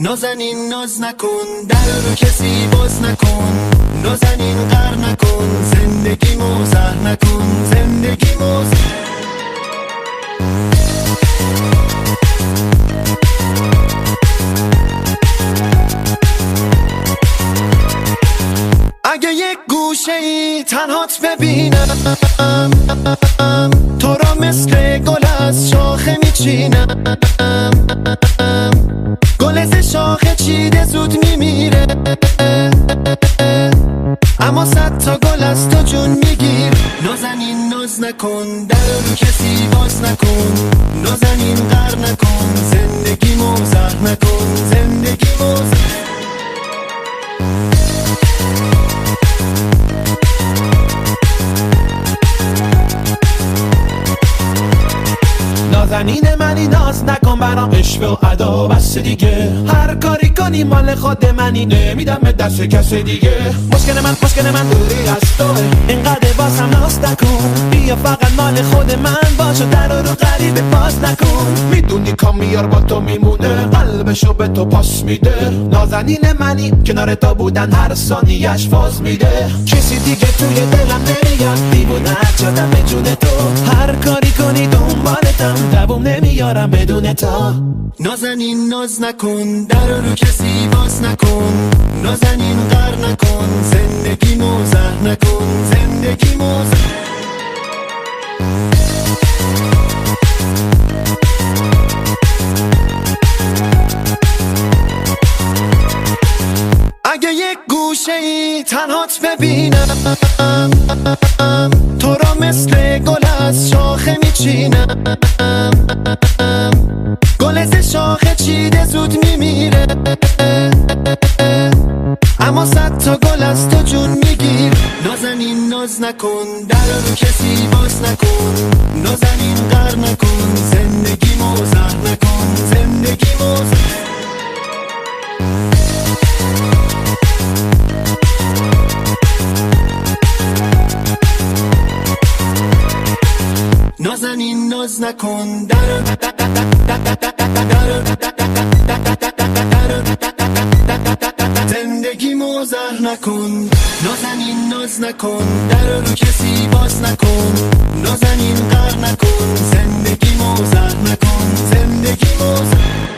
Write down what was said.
نازنین ناز نکن، در رو کسی باز نکن. نازنین غر نکن، زندگی موزه نکن. زندگی موزه. اگه یک گوشه ای تنهات ببینم، تو را مثل گل از شاخه میچینم. گل ز شاخه چیده زود میمیره، اما 100 تا گل از تو جون میگیر. نازنین ناز نکن، در رو کسی باز نکن. نازنین غر نکن، زندگی موزه نکن. زندگی موزه. نازنین منی ناز نکن برام عشق و ادا بس دیگه. هر کاری کنی مال خود منی، نمیدم دست کس دیگه. مشکل من دوری از توه، اینقدر بازم ناز نکن. بیا فقط مال خود من باش و در رو غریبه باز نکن. میدونی کامیار با تو میمونه، قلبشو به تو پاس میده. نازنین منی کنار تو بودن هر ثانیه‌اش فاز میده. کسی دیگه توی دلم نمیاد، دیوونه شدم به جون تو. هر کاری کنی دنبالتم، دووم نمیارم بدون تو. نازنین ناز نکن، در رو کسی باز نکن. نازنین غر نکن، زندگی موزه نکن. زندگی موزه. اگه یک گوشه ای تنهات ببینم، تو را مثل گل از شاخه میچینم. گل ز شاخه چیده زود میمیره، اما 100 تا گل از تو جون میگیر. نازنین ناز نکن، در رو کسی باز نکن. نازنین غر نکن، زندگی موزه نکن. زندگی موزه. نازنین ناز نکن، زندگی موزه نکن. نازنین ناز نکن، در رو کسی باز نکن. نازنین غر نکن، زندگی موزه نکن. زندگی موزه.